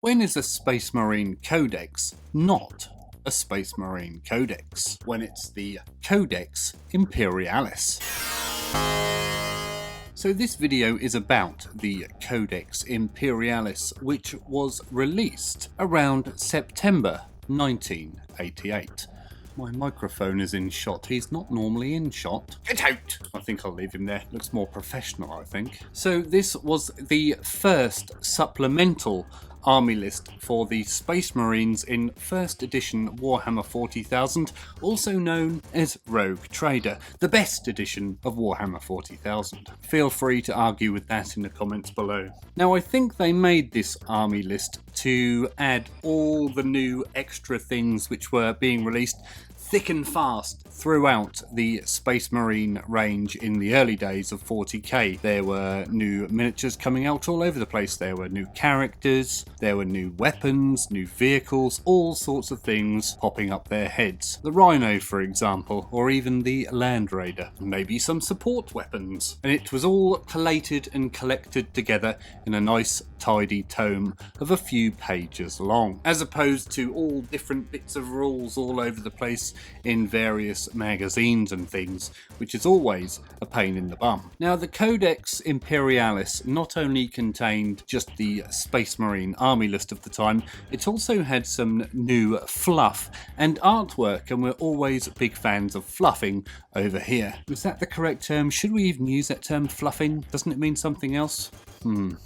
When is a Space Marine Codex not a Space Marine Codex? When it's the Codex Imperialis. So this video is about the Codex Imperialis, which was released around September 1988. My microphone is in shot. He's not normally in shot. Get out! I think I'll leave him there. Looks more professional, I think. So this was the first supplemental army list for the Space Marines in 1st edition Warhammer 40,000, also known as Rogue Trader, the best edition of Warhammer 40,000. Feel free to argue with that in the comments below. Now, I think they made this army list to add all the new extra things which were being released thick and fast throughout the Space Marine range in the early days of 40k. There were new miniatures coming out all over the place. There were new characters, there were new weapons, new vehicles, all sorts of things popping up their heads. The Rhino, for example, or even the Land Raider. Maybe some support weapons. And it was all collated and collected together in a nice tidy tome of a few pages long, as opposed to all different bits of rules all over the place in various magazines and things, which is always a pain in the bum. Now, the Codex Imperialis not only contained just the Space Marine army list of the time, it also had some new fluff and artwork, and we're always big fans of fluffing over here. Is that the correct term? Should we even use that term, fluffing? Doesn't it mean something else?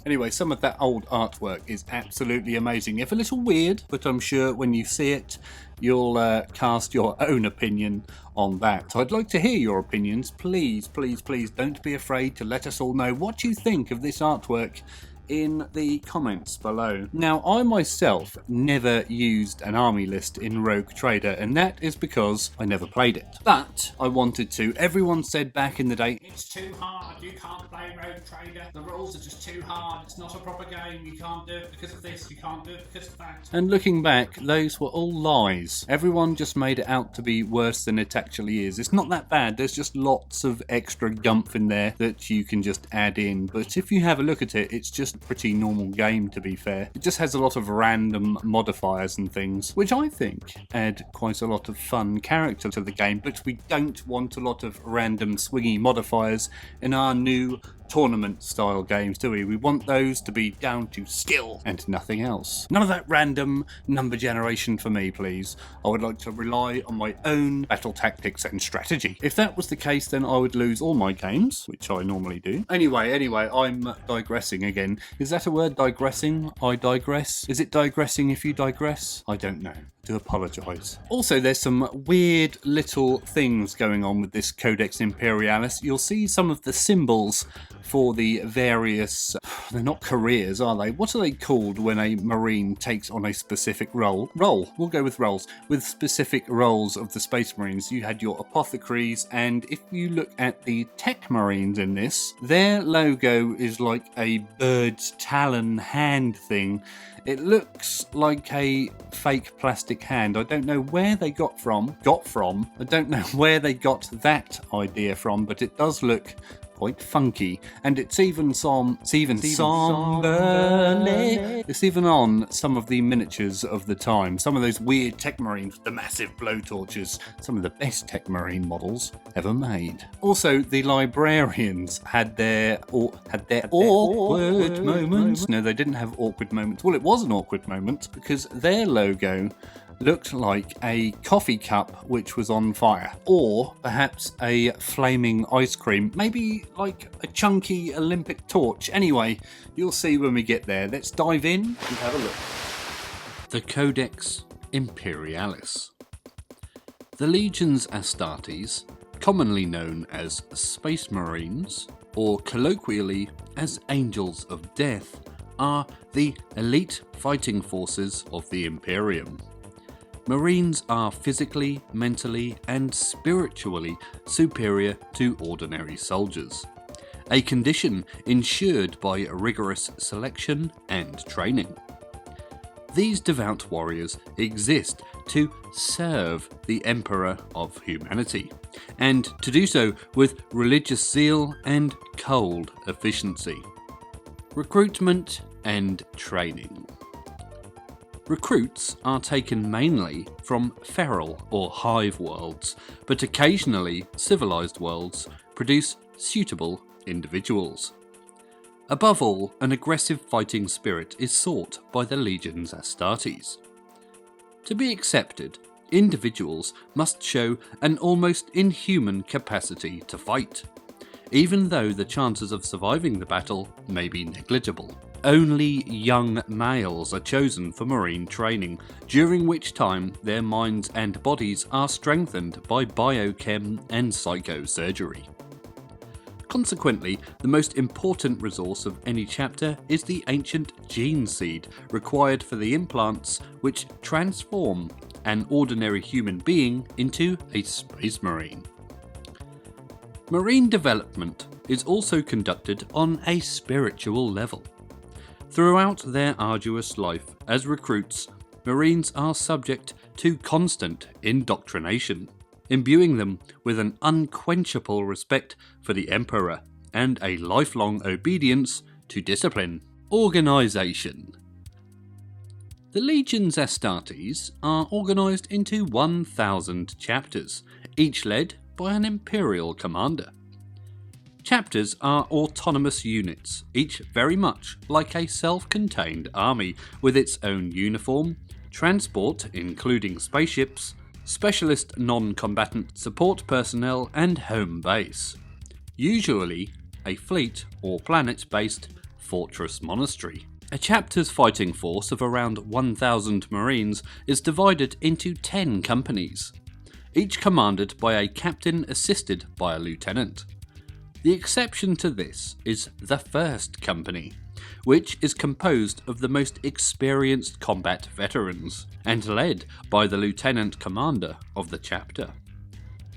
Anyway, some of that old artwork is absolutely amazing. If a little weird, but I'm sure when you see it, you'll cast your own opinion on that. I'd like to hear your opinions. Please, please, please don't be afraid to let us all know what you think of this artwork in the comments below. Now, I myself never used an army list in Rogue Trader, and that is because I never played it. But I wanted to. Everyone said back in the day, it's too hard, you can't play Rogue Trader, the rules are just too hard, it's not a proper game, you can't do it because of this, you can't do it because of that. And looking back, those were all lies. Everyone just made it out to be worse than it actually is. It's not that bad, there's just lots of extra gumph in there that you can just add in. But if you have a look at it, it's just pretty normal game, to be fair. It just has a lot of random modifiers and things, which I think add quite a lot of fun character to the game, but we don't want a lot of random swingy modifiers in our new tournament style games, do we? We want those to be down to skill and nothing else. None of that random number generation for me, please. I would like to rely on my own battle tactics and strategy. If that was the case, then I would lose all my games, which I normally do. Anyway, I'm digressing again. Is that a word, digressing? I digress? Is it digressing if you digress? I don't know. Do apologise. Also, there's some weird little things going on with this Codex Imperialis. You'll see some of the symbols for the various... They're not careers, are they? What are they called when a Marine takes on a specific role? We'll go with roles. With specific roles of the Space Marines, you had your apothecaries, and if you look at the Tech Marines in this, their logo is like a bird's talon hand thing. It looks like a fake plastic hand. I don't know where they got from. I don't know where they got that idea from, but it does look quite funky, and it's even on some of the miniatures of the time. Some of those weird Tech Marines with the massive blowtorches, some of the best Tech Marine models ever made. Also, the Librarians had their awkward moments. No, they didn't have awkward moments. Well, it was an awkward moment because their logo looked like a coffee cup which was on fire, or perhaps a flaming ice cream, maybe like a chunky Olympic torch. Anyway, you'll see when we get there. Let's dive in and have a look. The Codex Imperialis. The Legiones Astartes, commonly known as Space Marines, or colloquially as Angels of Death, are the elite fighting forces of the Imperium. Marines are physically, mentally, and spiritually superior to ordinary soldiers, a condition ensured by rigorous selection and training. These devout warriors exist to serve the Emperor of humanity, and to do so with religious zeal and cold efficiency. Recruitment and training. Recruits are taken mainly from feral or hive worlds, but occasionally civilized worlds produce suitable individuals. Above all, an aggressive fighting spirit is sought by the Legiones Astartes. To be accepted, individuals must show an almost inhuman capacity to fight, even though the chances of surviving the battle may be negligible. Only young males are chosen for marine training, during which time their minds and bodies are strengthened by biochem and psychosurgery. Consequently, the most important resource of any chapter is the ancient gene seed required for the implants which transform an ordinary human being into a space marine. Marine development is also conducted on a spiritual level. Throughout their arduous life as recruits, Marines are subject to constant indoctrination, imbuing them with an unquenchable respect for the Emperor and a lifelong obedience to discipline. Organisation. The Legiones Astartes are organised into 1,000 chapters, each led by an Imperial commander. Chapters are autonomous units, each very much like a self-contained army, with its own uniform, transport including spaceships, specialist non-combatant support personnel and home base. Usually a fleet or planet-based fortress monastery. A chapter's fighting force of around 1,000 Marines is divided into 10 companies, each commanded by a captain assisted by a lieutenant. The exception to this is the First Company, which is composed of the most experienced combat veterans, and led by the lieutenant commander of the chapter.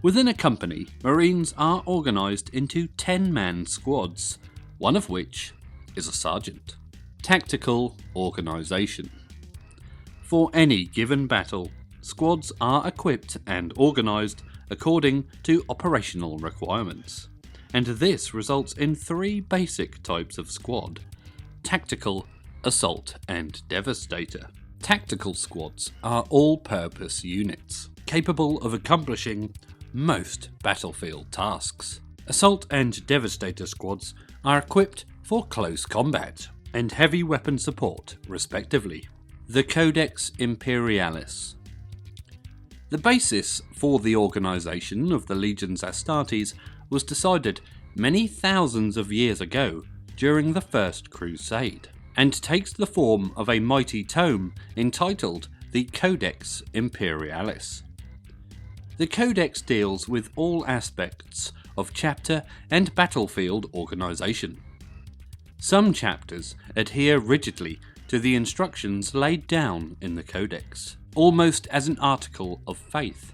Within a company, Marines are organised into 10-man squads, one of which is a sergeant. Tactical organisation. For any given battle, squads are equipped and organised according to operational requirements, and this results in 3 basic types of squad: tactical, assault, and devastator. Tactical squads are all-purpose units, capable of accomplishing most battlefield tasks. Assault and devastator squads are equipped for close combat and heavy weapon support, respectively. The Codex Imperialis. The basis for the organisation of the Legiones Astartes was decided many thousands of years ago during the First Crusade, and takes the form of a mighty tome entitled the Codex Imperialis. The Codex deals with all aspects of chapter and battlefield organisation. Some chapters adhere rigidly to the instructions laid down in the Codex, almost as an article of faith,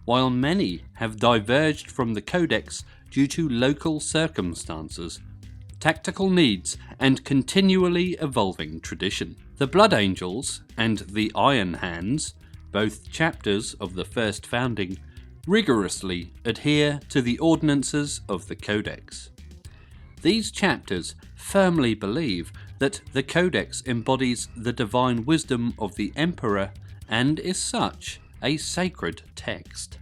while many have diverged from the Codex due to local circumstances, tactical needs, and continually evolving tradition. The Blood Angels and the Iron Hands, both chapters of the first founding, rigorously adhere to the ordinances of the Codex. These chapters firmly believe that the Codex embodies the divine wisdom of the Emperor and is such a sacred text.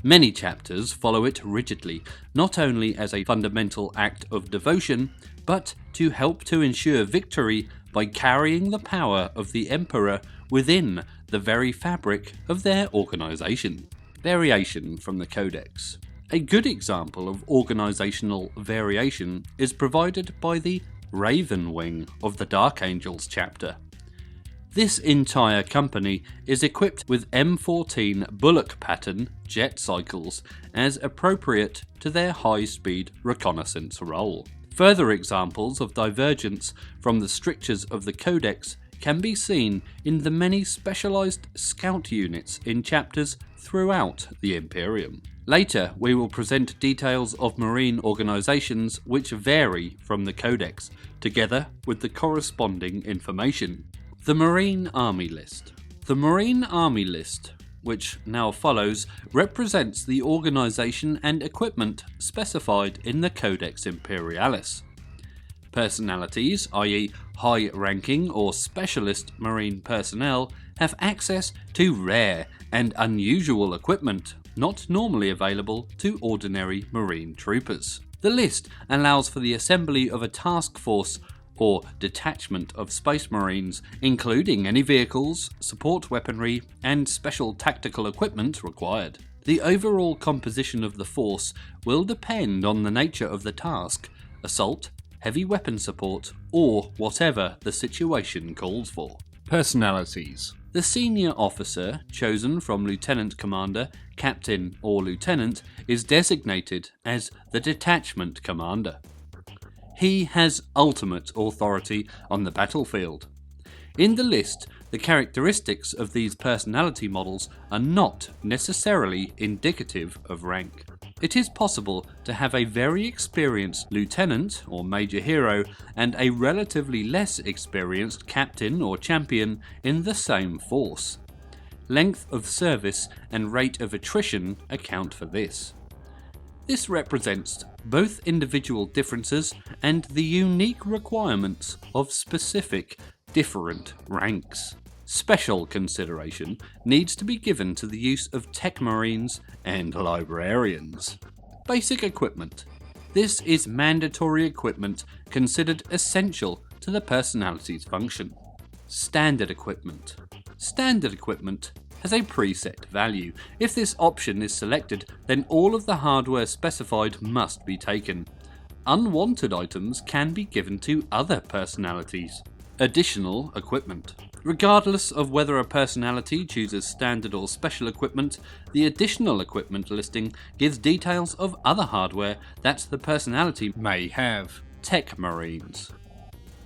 Many chapters follow it rigidly, not only as a fundamental act of devotion, but to help to ensure victory by carrying the power of the Emperor within the very fabric of their organisation. Variation from the Codex. A good example of organisational variation is provided by the Raven Wing of the Dark Angels chapter. This entire company is equipped with M14 Bullock pattern jet cycles as appropriate to their high-speed reconnaissance role. Further examples of divergence from the strictures of the Codex can be seen in the many specialised scout units in chapters throughout the Imperium. Later, we will present details of marine organisations which vary from the Codex, together with the corresponding information. The Marine Army List. The Marine Army List, which now follows, represents the organisation and equipment specified in the Codex Imperialis. Personalities, i.e. high-ranking or specialist Marine personnel, have access to rare and unusual equipment not normally available to ordinary Marine troopers. The list allows for the assembly of a task force or detachment of Space Marines, including any vehicles, support weaponry, and special tactical equipment required. The overall composition of the force will depend on the nature of the task, assault, heavy weapon support, or whatever the situation calls for. Personalities. The senior officer, chosen from Lieutenant Commander, Captain, or Lieutenant, is designated as the Detachment Commander. He has ultimate authority on the battlefield. In the list, the characteristics of these personality models are not necessarily indicative of rank. It is possible to have a very experienced lieutenant or major hero and a relatively less experienced captain or champion in the same force. Length of service and rate of attrition account for this. This represents both individual differences and the unique requirements of specific, different ranks. Special consideration needs to be given to the use of tech marines and librarians. Basic equipment. This is mandatory equipment considered essential to the personality's function. Standard equipment. Standard equipment has a preset value. If this option is selected, then all of the hardware specified must be taken. Unwanted items can be given to other personalities. Additional equipment. Regardless of whether a personality chooses standard or special equipment, the additional equipment listing gives details of other hardware that the personality may have. Tech Marines.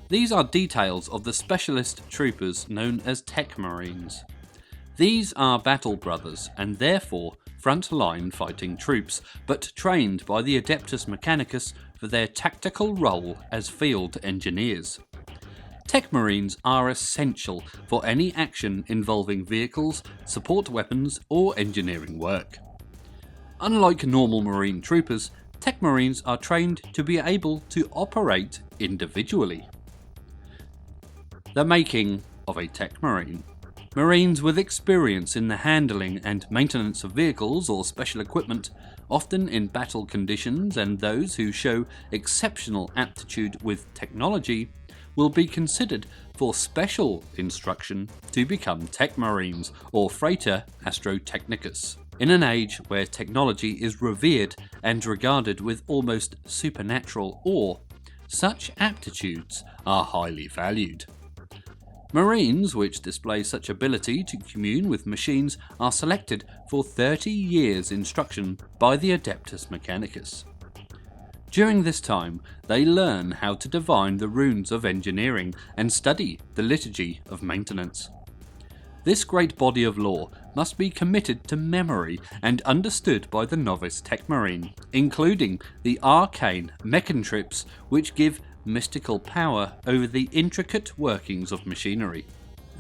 These are details of the specialist troopers known as Tech Marines. These are battle brothers and therefore front-line fighting troops, but trained by the Adeptus Mechanicus for their tactical role as field engineers. Tech Marines are essential for any action involving vehicles, support weapons, or engineering work. Unlike normal Marine troopers, Tech Marines are trained to be able to operate individually. The making of a Tech Marine. Marines with experience in the handling and maintenance of vehicles or special equipment, often in battle conditions, and those who show exceptional aptitude with technology, will be considered for special instruction to become Tech Marines or Frater Astrotechnicus. In an age where technology is revered and regarded with almost supernatural awe, such aptitudes are highly valued. Marines which display such ability to commune with machines are selected for 30 years instruction by the Adeptus Mechanicus. During this time, they learn how to divine the runes of engineering and study the liturgy of maintenance. This great body of lore must be committed to memory and understood by the novice Tech Marine, including the arcane mechantrips which give mystical power over the intricate workings of machinery.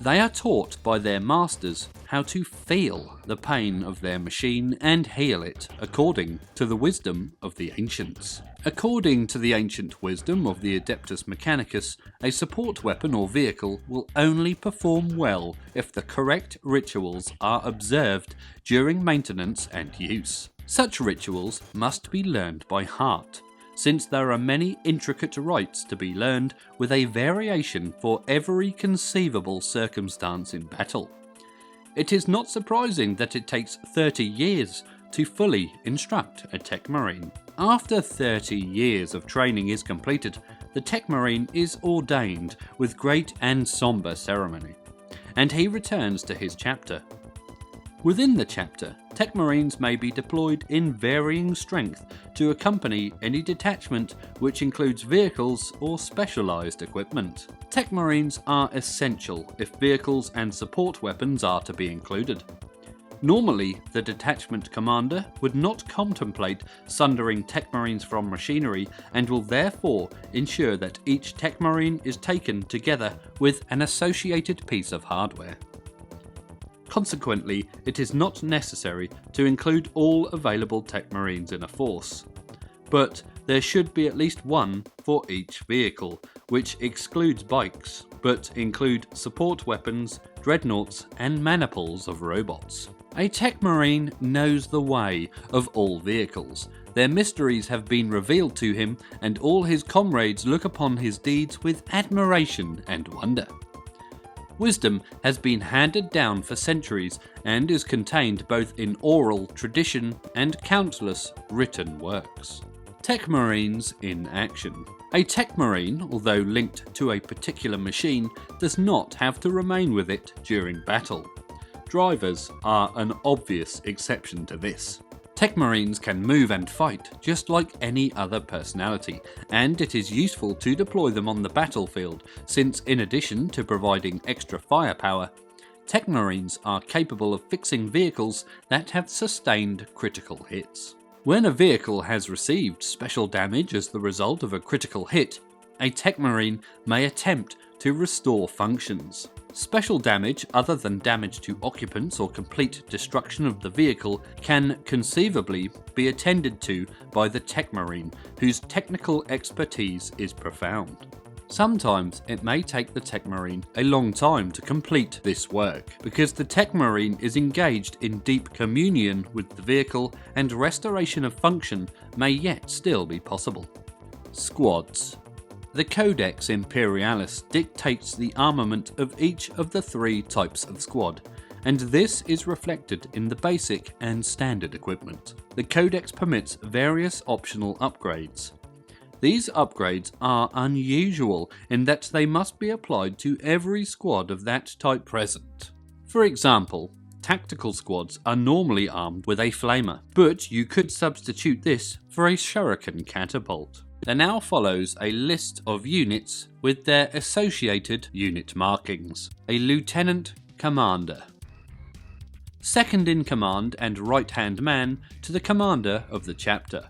They are taught by their masters how to feel the pain of their machine and heal it according to the wisdom of the ancients. According to the ancient wisdom of the Adeptus Mechanicus, a support weapon or vehicle will only perform well if the correct rituals are observed during maintenance and use. Such rituals must be learned by heart, since there are many intricate rites to be learned with a variation for every conceivable circumstance in battle. It is not surprising that it takes 30 years to fully instruct a Tech Marine. After 30 years of training is completed, the Tech Marine is ordained with great and sombre ceremony, and he returns to his chapter. Within the chapter, Tech Marines may be deployed in varying strength to accompany any detachment which includes vehicles or specialised equipment. Tech Marines are essential if vehicles and support weapons are to be included. Normally, the detachment commander would not contemplate sundering Tech Marines from machinery and will therefore ensure that each Tech Marine is taken together with an associated piece of hardware. Consequently, it is not necessary to include all available Tech Marines in a force, but There should be at least one for each vehicle, which excludes bikes, but include support weapons, dreadnoughts, and maniples of robots. A tech marine knows the way of all vehicles. Their mysteries have been revealed to him, and all his comrades look upon his deeds with admiration and wonder. Wisdom has been handed down for centuries and is contained both in oral tradition and countless written works. Tech Marines in action. A Tech Marine, although linked to a particular machine, does not have to remain with it during battle. Drivers are an obvious exception to this. Tech Marines can move and fight just like any other personality, and it is useful to deploy them on the battlefield since, in addition to providing extra firepower, Tech Marines are capable of fixing vehicles that have sustained critical hits. When a vehicle has received special damage as the result of a critical hit, a Tech Marine may attempt to restore functions. Special damage other than damage to occupants or complete destruction of the vehicle can conceivably be attended to by the Tech Marine, whose technical expertise is profound. Sometimes it may take the Tech Marine a long time to complete this work, because the Tech Marine is engaged in deep communion with the vehicle and restoration of function may yet still be possible. Squads. The Codex Imperialis dictates the armament of each of the 3 types of squad, and this is reflected in the basic and standard equipment. The Codex permits various optional upgrades. These upgrades are unusual in that they must be applied to every squad of that type present. For example, tactical squads are normally armed with a flamer, but you could substitute this for a shuriken catapult. There now follows a list of units with their associated unit markings. A Lieutenant Commander. Second in command and right-hand man to the commander of the chapter.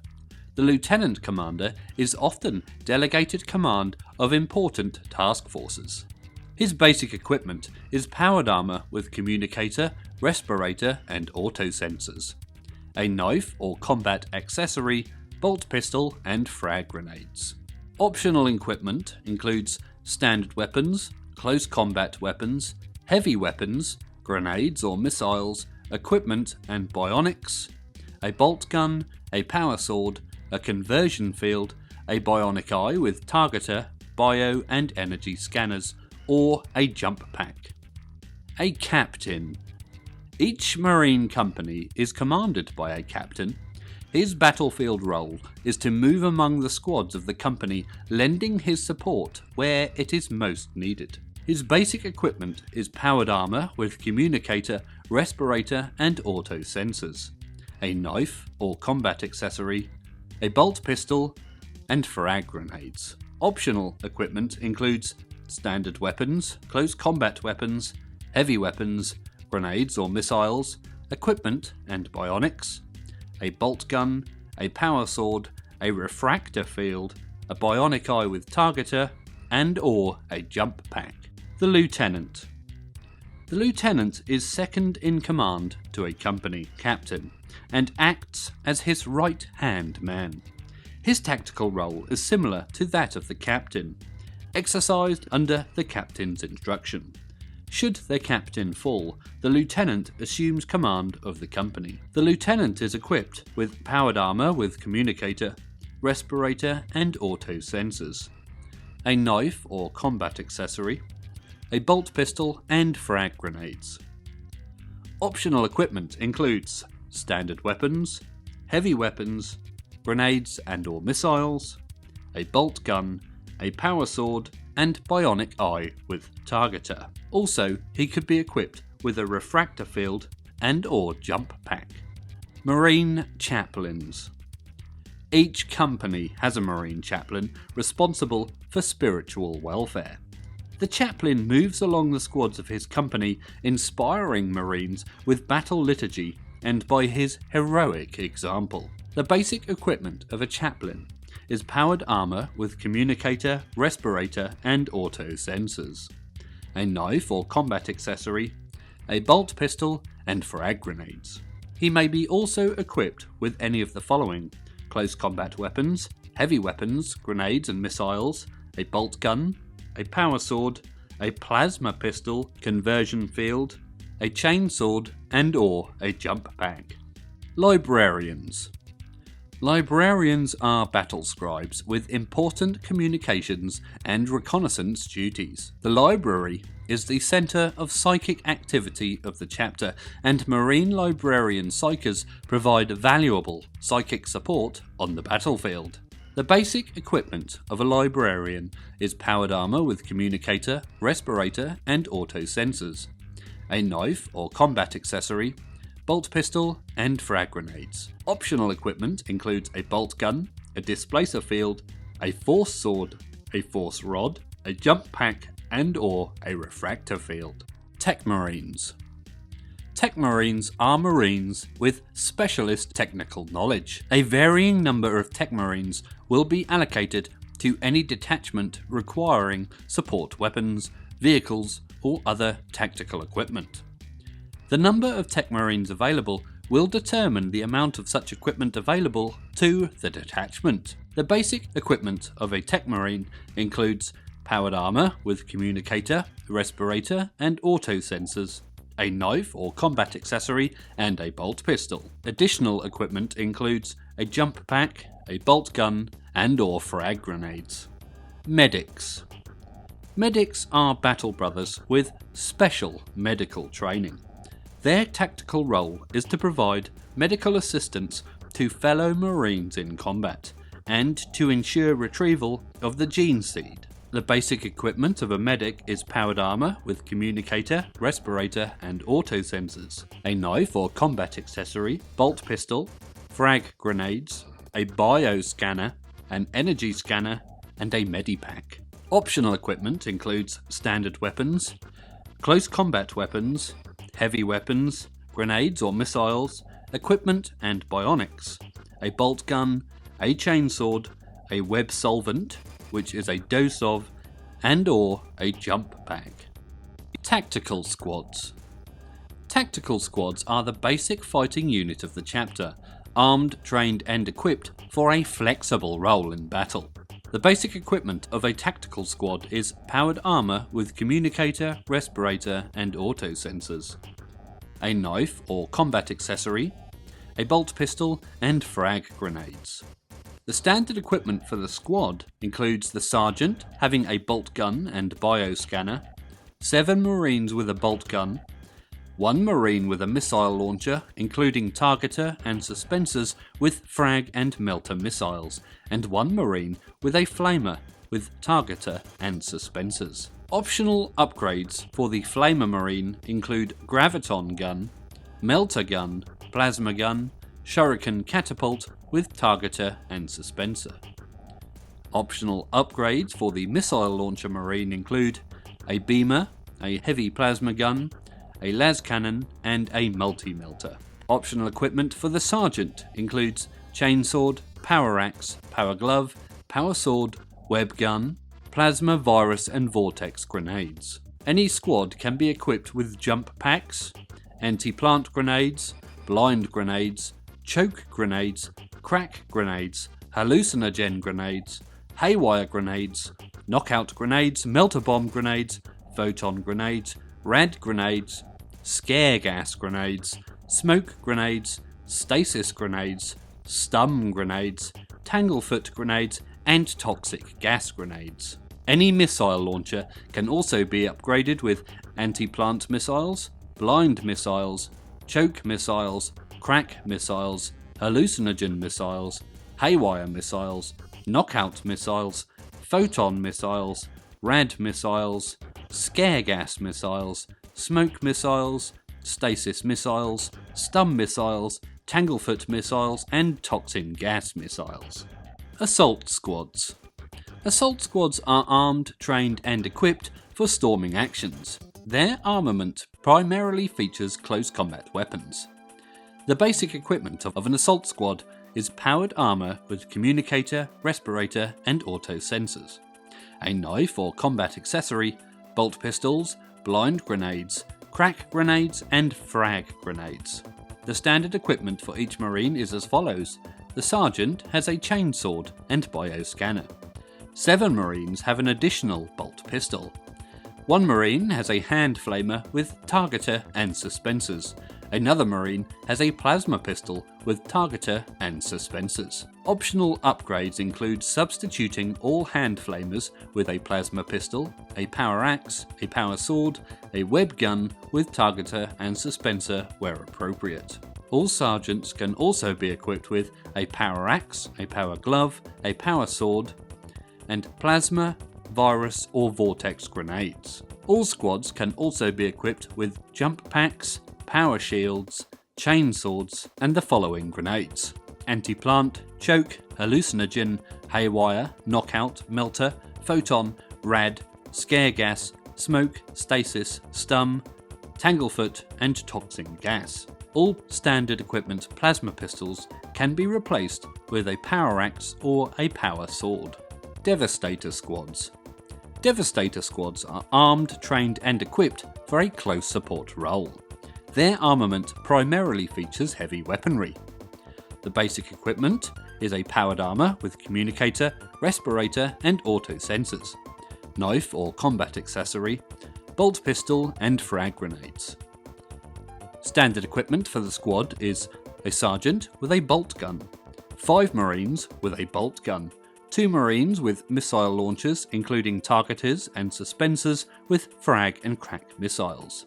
The Lieutenant Commander is often delegated command of important task forces. His basic equipment is powered armor with communicator, respirator and auto-sensors. A knife or combat accessory, bolt pistol and frag grenades. Optional equipment includes standard weapons, close combat weapons, heavy weapons, grenades or missiles, equipment and bionics, a bolt gun, a power sword, a conversion field, a bionic eye with targeter, bio and energy scanners, or a jump pack. A captain. Each marine company is commanded by a captain. His battlefield role is to move among the squads of the company, lending his support where it is most needed. His basic equipment is powered armor with communicator, respirator and auto sensors, a knife or combat accessory, a bolt pistol and frag grenades. Optional equipment includes standard weapons, close combat weapons, heavy weapons, grenades or missiles, equipment and bionics, a bolt gun, a power sword, a refractor field, a bionic eye with targeter, and or a jump pack. The Lieutenant. The Lieutenant is second in command to a company captain and acts as his right-hand man. His tactical role is similar to that of the captain, exercised under the captain's instruction. Should the captain fall, the lieutenant assumes command of the company. The lieutenant is equipped with powered armor with communicator, respirator and auto sensors, a knife or combat accessory, a bolt pistol and frag grenades. Optional equipment includes standard weapons, heavy weapons, grenades and or missiles, a bolt gun, a power sword and bionic eye with targeter. Also, he could be equipped with a refractor field and or jump pack. Marine Chaplains. Each company has a Marine Chaplain responsible for spiritual welfare. The chaplain moves along the squads of his company, inspiring Marines with battle liturgy and by his heroic example. The basic equipment of a chaplain is powered armor with communicator, respirator and auto sensors, a knife or combat accessory, a bolt pistol and frag grenades. He may be also equipped with any of the following: close combat weapons, heavy weapons, grenades and missiles, a bolt gun, a power sword, a plasma pistol, conversion field, a chainsword and/or a jump pack. Librarians. Librarians are battle scribes with important communications and reconnaissance duties. The library is the centre of psychic activity of the chapter, and Marine Librarian Psychers provide valuable psychic support on the battlefield. The basic equipment of a librarian is powered armour with communicator, respirator and auto sensors, a knife or combat accessory, bolt pistol and frag grenades. Optional equipment includes a bolt gun, a displacer field, a force sword, a force rod, a jump pack and/or a refractor field. Tech Marines. Tech Marines are Marines with specialist technical knowledge. A varying number of Tech Marines will be allocated to any detachment requiring support weapons, vehicles or other tactical equipment. The number of Tech Marines available will determine the amount of such equipment available to the detachment. The basic equipment of a Tech Marine includes powered armour with communicator, respirator and auto sensors, a knife or combat accessory and a bolt pistol. Additional equipment includes a jump pack, a bolt gun and/or frag grenades. Medics. Medics are battle brothers with special medical training. Their tactical role is to provide medical assistance to fellow Marines in combat and to ensure retrieval of the gene seed. The basic equipment of a medic is powered armour with communicator, respirator and auto sensors, a knife or combat accessory, bolt pistol, frag grenades, a bioscanner, an energy scanner and a medipack. Optional equipment includes standard weapons, close combat weapons, heavy weapons, grenades or missiles, equipment and bionics, a bolt gun, a chainsword, a web solvent, which is a dose of, and/or a jump pack. Tactical squads. Tactical squads are the basic fighting unit of the chapter, armed, trained and equipped for a flexible role in battle. The basic equipment of a tactical squad is powered armour with communicator, respirator and auto sensors, a knife or combat accessory, a bolt pistol and frag grenades. The standard equipment for the squad includes the sergeant having a bolt gun and bioscanner, 7 Marines with a bolt gun, 1 Marine with a missile launcher including targeter and suspensors with frag and melter missiles, and 1 Marine with a flamer with targeter and suspensors. Optional upgrades for the Flamer Marine include graviton gun, melter gun, plasma gun, shuriken catapult with targeter and suspensor. Optional upgrades for the Missile Launcher Marine include a beamer, a heavy plasma gun, a las cannon and a multi-melter. Optional equipment for the Sergeant includes chainsword, power axe, power glove, power sword, web gun, plasma, virus and vortex grenades. Any squad can be equipped with jump packs, anti-plant grenades, blind grenades, choke grenades, crack grenades, hallucinogen grenades, haywire grenades, knockout grenades, melter bomb grenades, photon grenades, rad grenades, scare gas grenades, smoke grenades, stasis grenades, stun grenades, tanglefoot grenades and toxic gas grenades. Any missile launcher can also be upgraded with anti-plant missiles, blind missiles, choke missiles, crack missiles, hallucinogen missiles, haywire missiles, knockout missiles, photon missiles, rad missiles, scare gas missiles, smoke missiles, stasis missiles, stun missiles, tanglefoot missiles and toxin gas missiles. Assault squads. Assault squads are armed, trained and equipped for storming actions. Their armament primarily features close combat weapons. The basic equipment of an assault squad is powered armour with communicator, respirator and auto sensors, a knife or combat accessory, bolt pistols, blind grenades, crack grenades and frag grenades. The standard equipment for each Marine is as follows: The sergeant has a chainsword and bioscanner. 7 Marines have an additional bolt pistol. 1 Marine has a hand flamer with targeter and suspensors. Another Marine has a plasma pistol with targeter and suspensors. Optional upgrades include substituting all hand flamers with a plasma pistol, a power axe, a power sword, a web gun with targeter and suspensor where appropriate. All sergeants can also be equipped with a power axe, a power glove, a power sword, and plasma, virus or vortex grenades. All squads can also be equipped with jump packs, power shields, chain swords, and the following grenades: anti-plant, choke, hallucinogen, haywire, knockout, melter, photon, rad, scare gas, smoke, stasis, stun, tanglefoot, and toxin gas. All standard equipment plasma pistols can be replaced with a power axe or a power sword. Devastator squads. Devastator squads are armed, trained, and equipped for a close support role. Their armament primarily features heavy weaponry. The basic equipment is a powered armour with communicator, respirator, and auto sensors, knife or combat accessory, bolt pistol, and frag grenades. Standard equipment for the squad is a sergeant with a bolt gun, 5 Marines with a bolt gun, 2 Marines with missile launchers including targeters and suspensors with frag and crack missiles,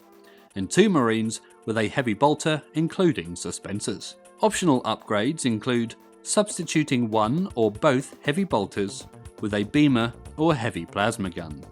and 2 Marines with a heavy bolter including suspensors. Optional upgrades include substituting one or both heavy bolters with a beamer or heavy plasma gun,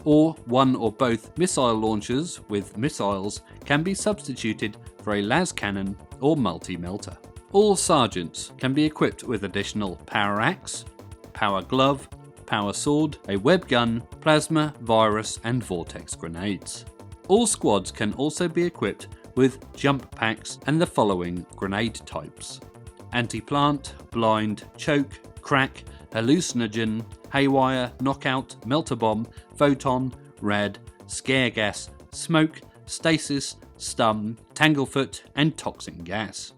or one or both missile launchers with missiles can be substituted for a las cannon or multi-melter. All sergeants can be equipped with additional power axe, power glove, power sword, a web gun, plasma, virus, and vortex grenades. All squads can also be equipped with jump packs and the following grenade types: anti-plant, blind, choke, crack, hallucinogen, haywire, knockout, melter bomb, photon, rad, scare gas, smoke, stasis, stun, tanglefoot, and toxin gas.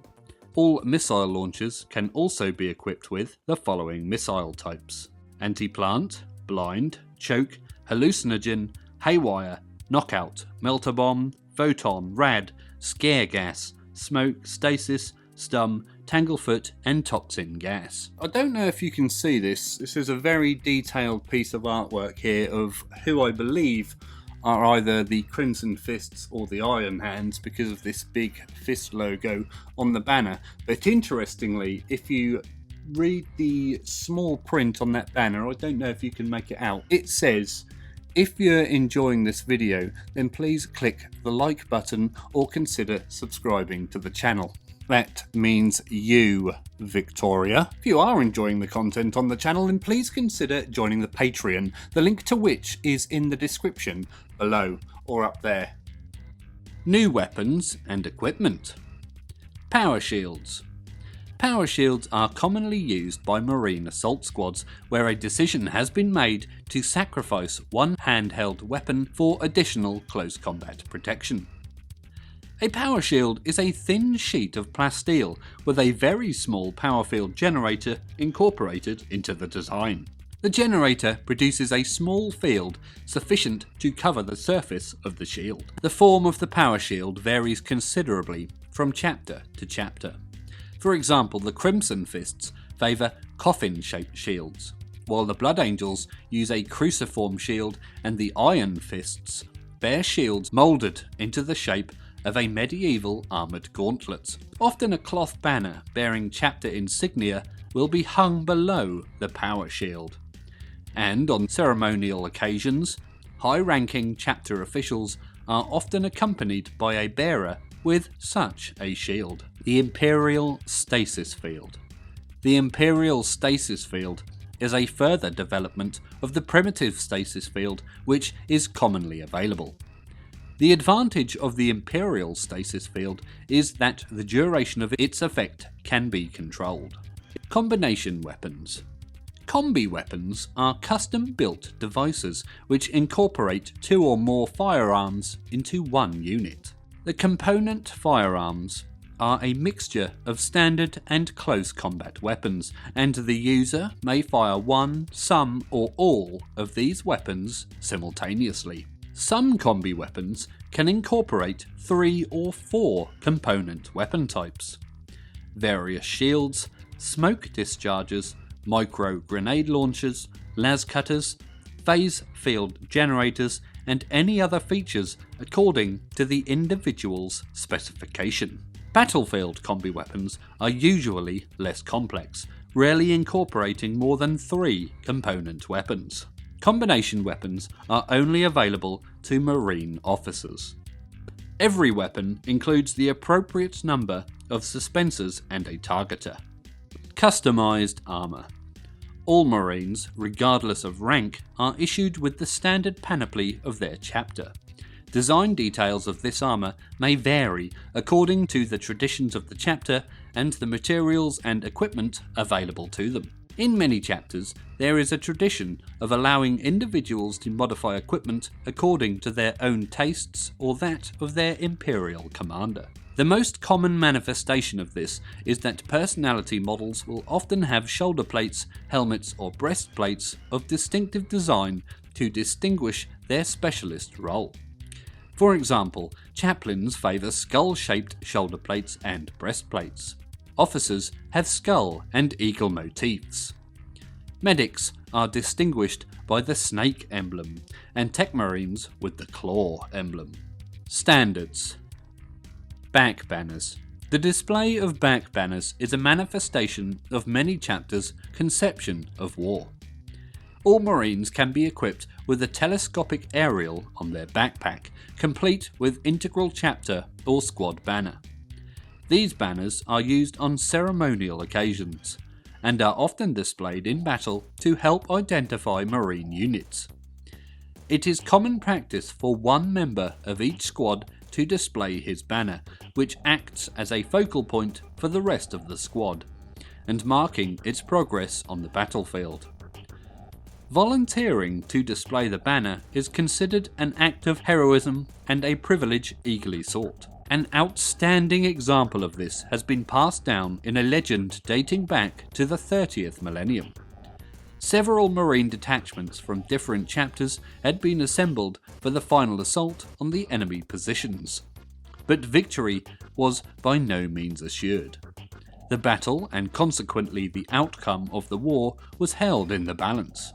All missile launchers can also be equipped with the following missile types: anti-plant, blind, choke, hallucinogen, haywire, knockout, melter bomb, photon, rad, scare gas, smoke, stasis, stun, tanglefoot, and toxin gas. I don't know if you can see this. This is a very detailed piece of artwork here of who I believe are either the Crimson Fists or the Iron Hands because of this big fist logo on the banner. But interestingly, if you read the small print on that banner, I don't know if you can make it out, it says, "If you're enjoying this video, then please click the like button or consider subscribing to the channel." That means you, Victoria. If you are enjoying the content on the channel, then please consider joining the Patreon, the link to which is in the description below or up there. New weapons and equipment. Power shields. Power shields are commonly used by Marine assault squads where a decision has been made to sacrifice one handheld weapon for additional close combat protection. A power shield is a thin sheet of plasteel with a very small power field generator incorporated into the design. The generator produces a small field sufficient to cover the surface of the shield. The form of the power shield varies considerably from chapter to chapter. For example, the Crimson Fists favour coffin-shaped shields, while the Blood Angels use a cruciform shield, and the Iron Fists bear shields moulded into the shape of a medieval armoured gauntlet. Often a cloth banner bearing chapter insignia will be hung below the power shield. And on ceremonial occasions, high-ranking chapter officials are often accompanied by a bearer with such a shield. The Imperial Stasis Field. The Imperial Stasis Field is a further development of the primitive stasis field which is commonly available. The advantage of the Imperial Stasis Field is that the duration of its effect can be controlled. Combination weapons. Combi weapons are custom-built devices which incorporate 2 or more firearms into one unit. The component firearms are a mixture of standard and close combat weapons, and the user may fire one, some, or all of these weapons simultaneously. Some combi weapons can incorporate 3 or 4 component weapon types. Various shields, smoke dischargers, micro grenade launchers, las cutters, phase field generators, and any other features according to the individual's specification. Battlefield combi weapons are usually less complex, rarely incorporating more than 3 component weapons. Combination weapons are only available to Marine officers. Every weapon includes the appropriate number of suspensors and a targeter. Customized armor. All Marines, regardless of rank, are issued with the standard panoply of their chapter. Design details of this armor may vary according to the traditions of the chapter and the materials and equipment available to them. In many chapters, there is a tradition of allowing individuals to modify equipment according to their own tastes or that of their Imperial commander. The most common manifestation of this is that personality models will often have shoulder plates, helmets, or breastplates of distinctive design to distinguish their specialist role. For example, chaplains favour skull-shaped shoulder plates and breastplates. Officers have skull and eagle motifs. Medics are distinguished by the snake emblem, and tech marines with the claw emblem. Standards. Back banners. The display of back banners is a manifestation of many chapters' conception of war. All Marines can be equipped with a telescopic aerial on their backpack, complete with integral chapter or squad banner. These banners are used on ceremonial occasions, and are often displayed in battle to help identify Marine units. It is common practice for one member of each squad to display his banner, which acts as a focal point for the rest of the squad, and marking its progress on the battlefield. Volunteering to display the banner is considered an act of heroism and a privilege eagerly sought. An outstanding example of this has been passed down in a legend dating back to the 30th millennium. Several Marine detachments from different chapters had been assembled for the final assault on the enemy positions. But victory was by no means assured. The battle, and consequently the outcome of the war, was held in the balance.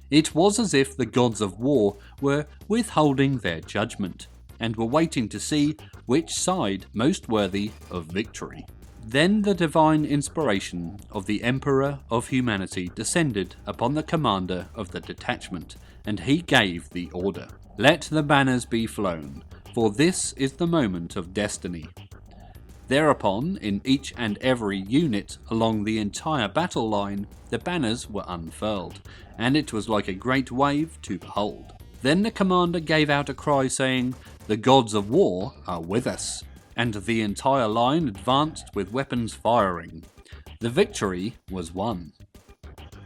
It was as if the gods of war were withholding their judgment, and were waiting to see which side most worthy of victory. Then the divine inspiration of the Emperor of Humanity descended upon the commander of the detachment, and he gave the order, "Let the banners be flown, for this is the moment of destiny." Thereupon, in each and every unit along the entire battle line, the banners were unfurled, and it was like a great wave to behold. Then the commander gave out a cry saying, "The gods of war are with us," and the entire line advanced with weapons firing. The victory was won.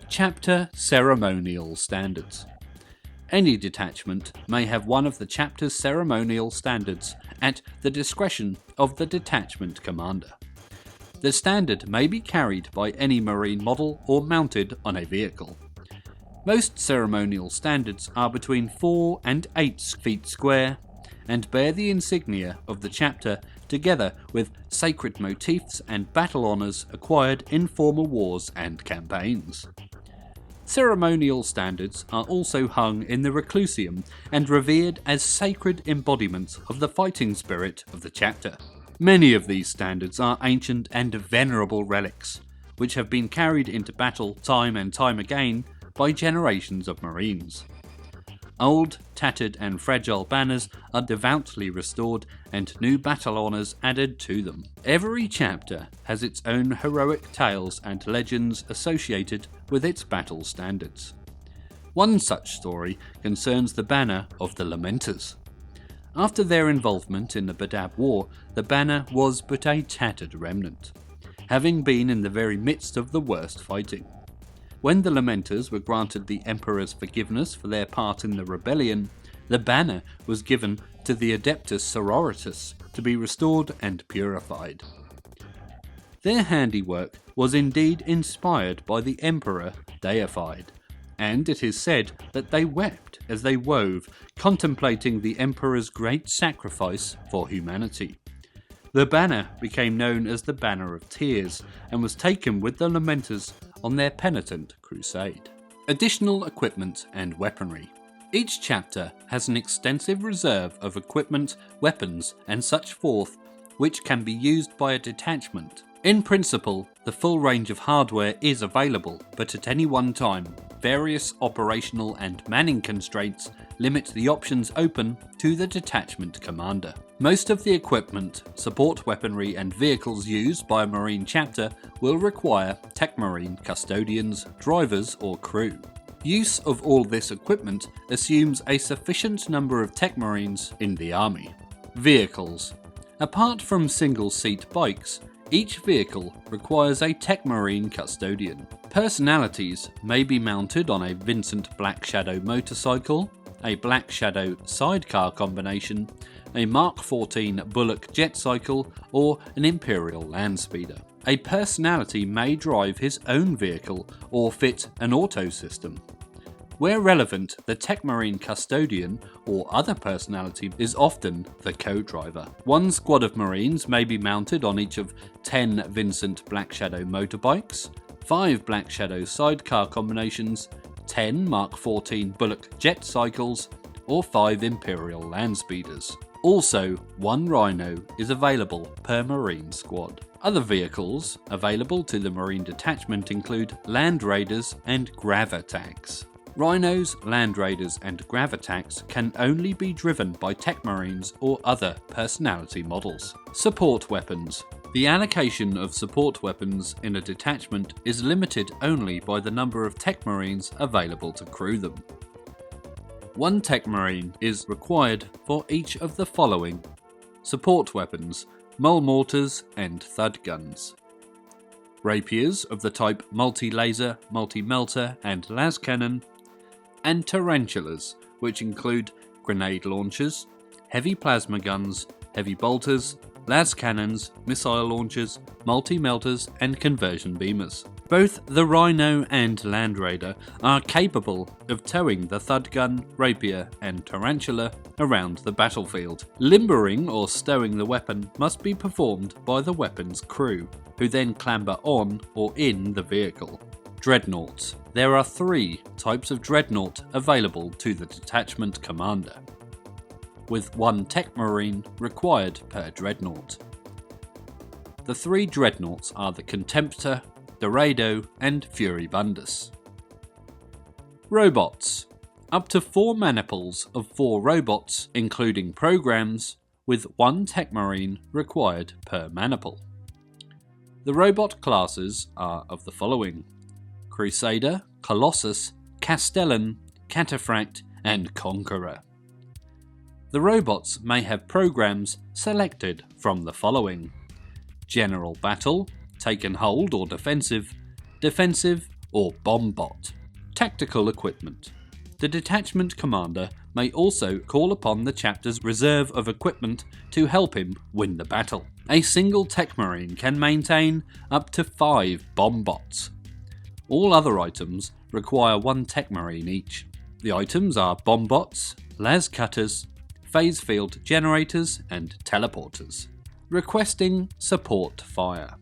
Chapter Ceremonial Standards. Any detachment may have one of the chapter's ceremonial standards at the discretion of the detachment commander. The standard may be carried by any Marine model or mounted on a vehicle. Most ceremonial standards are between 4 and 8 feet square and bear the insignia of the chapter together with sacred motifs and battle honours acquired in former wars and campaigns. Ceremonial standards are also hung in the Reclusium and revered as sacred embodiments of the fighting spirit of the chapter. Many of these standards are ancient and venerable relics, which have been carried into battle time and time again by generations of Marines. Old, tattered and fragile banners are devoutly restored and new battle honours added to them. Every chapter has its own heroic tales and legends associated with its battle standards. One such story concerns the banner of the Lamenters. After their involvement in the Badab War, the banner was but a tattered remnant, having been in the very midst of the worst fighting. When the Lamenters were granted the Emperor's forgiveness for their part in the rebellion, the banner was given to the Adeptus Sororitas to be restored and purified. Their handiwork was indeed inspired by the Emperor deified, and it is said that they wept as they wove, contemplating the Emperor's great sacrifice for humanity. The banner became known as the Banner of Tears and was taken with the Lamenters on their penitent crusade. Additional equipment and weaponry. Each chapter has an extensive reserve of equipment, weapons, and such forth which can be used by a detachment. In principle, the full range of hardware is available, but at any one time, various operational and manning constraints limit the options open to the detachment commander. Most of the equipment, support weaponry and vehicles used by a Marine chapter will require Tech Marine custodians, drivers or crew. Use of all this equipment assumes a sufficient number of Tech Marines in the army. Vehicles. Apart from single-seat bikes, each vehicle requires a Tech Marine custodian. Personalities may be mounted on a Vincent Black Shadow motorcycle, a Black Shadow sidecar combination, a Mark 14 Bullock jet cycle, or an Imperial Landspeeder. A personality may drive his own vehicle or fit an auto system. Where relevant, the Tech Marine custodian or other personality is often the co-driver. One squad of Marines may be mounted on each of 10 Vincent Black Shadow motorbikes, 5 Black Shadow sidecar combinations, 10 Mark 14 Bullock jet cycles, or 5 Imperial Landspeeders. Also, 1 Rhino is available per Marine squad. Other vehicles available to the Marine detachment include Land Raiders and Grav-Attacks. Rhinos, Land Raiders and Grav-Attacks can only be driven by Tech Marines or other personality models. Support weapons. The allocation of support weapons in a detachment is limited only by the number of Tech Marines available to crew them. 1 Tech Marine is required for each of the following support weapons: mole mortars and thud guns. Rapiers of the type multi-laser, multi-melter and las cannon, and tarantulas, which include grenade launchers, heavy plasma guns, heavy bolters, las cannons, missile launchers, multi-melters and conversion beamers. Both the Rhino and Land Raider are capable of towing the thud gun, rapier and tarantula around the battlefield. Limbering or stowing the weapon must be performed by the weapon's crew, who then clamber on or in the vehicle. Dreadnoughts. There are 3 types of dreadnought available to the detachment commander, with 1 Tech Marine required per dreadnought. The 3 dreadnoughts are the Contemptor, Dorado and Furibundus. Robots. Up to 4 maniples of 4 robots, including programs, with 1 Tech Marine required per maniple. The robot classes are of the following: Crusader, Colossus, Castellan, Cataphract and Conqueror. The robots may have programs selected from the following: General Battle, Taken Hold or Defensive, Defensive or Bombot. Tactical equipment. The detachment commander may also call upon the chapter's reserve of equipment to help him win the battle. A single Tech Marine can maintain up to 5 Bombots. All other items require 1 Tech Marine each. The items are Bombots, las cutters, phase field generators and teleporters. Requesting support fire.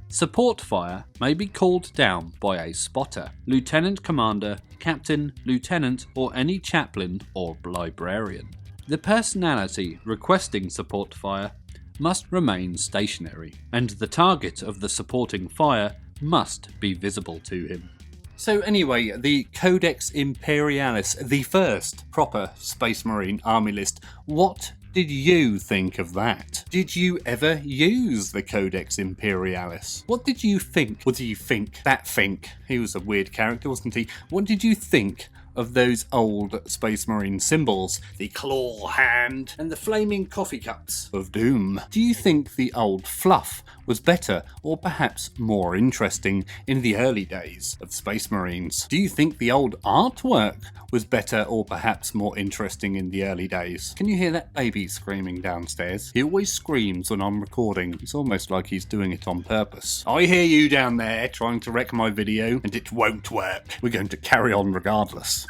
Support fire may be called down by a spotter, lieutenant commander, captain, lieutenant or any chaplain or librarian. The personality requesting support fire must remain stationary, and the target of the supporting fire must be visible to him. So anyway, the Codex Imperialis, the first proper Space Marine army list. What did you think of that? Did you ever use the Codex Imperialis? What did you think? What do you think? That Fink. He was a weird character, wasn't he? What did you think of those old Space Marine symbols, the claw hand and the flaming coffee cups of doom. Do you think the old fluff was better or perhaps more interesting in the early days of Space Marines? Do you think the old artwork was better or perhaps more interesting in the early days? Can you hear that baby screaming downstairs? He always screams when I'm recording. It's almost like he's doing it on purpose. I hear you down there trying to wreck my video, and it won't work. We're going to carry on regardless.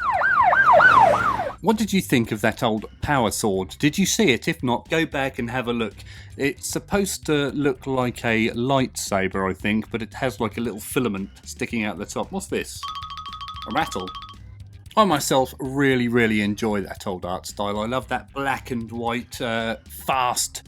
What did you think of that old power sword? Did you see it? If not, go back and have a look. It's supposed to look like a lightsaber, I think, but it has like a little filament sticking out the top. What's this? A rattle? I myself really enjoy that old art style. I love that black and white, fast,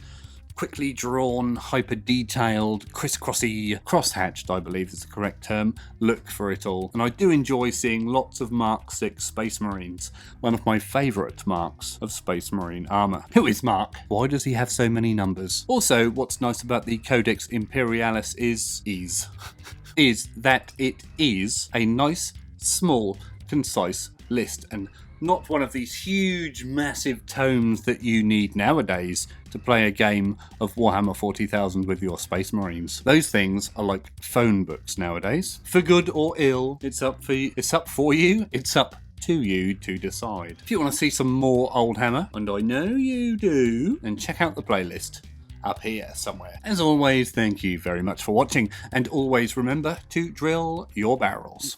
quickly drawn, hyper-detailed, crisscrossy, cross-hatched, I believe is the correct term, look for it all. And I do enjoy seeing lots of Mark 6 Space Marines, one of my favourite marks of Space Marine armour. Who is Mark? Why does he have so many numbers? Also, what's nice about the Codex Imperialis is that it is a nice, small, concise list, and not one of these huge, massive tomes that you need nowadays to play a game of Warhammer 40,000 with your Space Marines. Those things are like phone books nowadays. For good or ill, it's up to you to decide. If you want to see some more Oldhammer, and I know you do, then check out the playlist up here somewhere. As always, thank you very much for watching, and always remember to drill your barrels.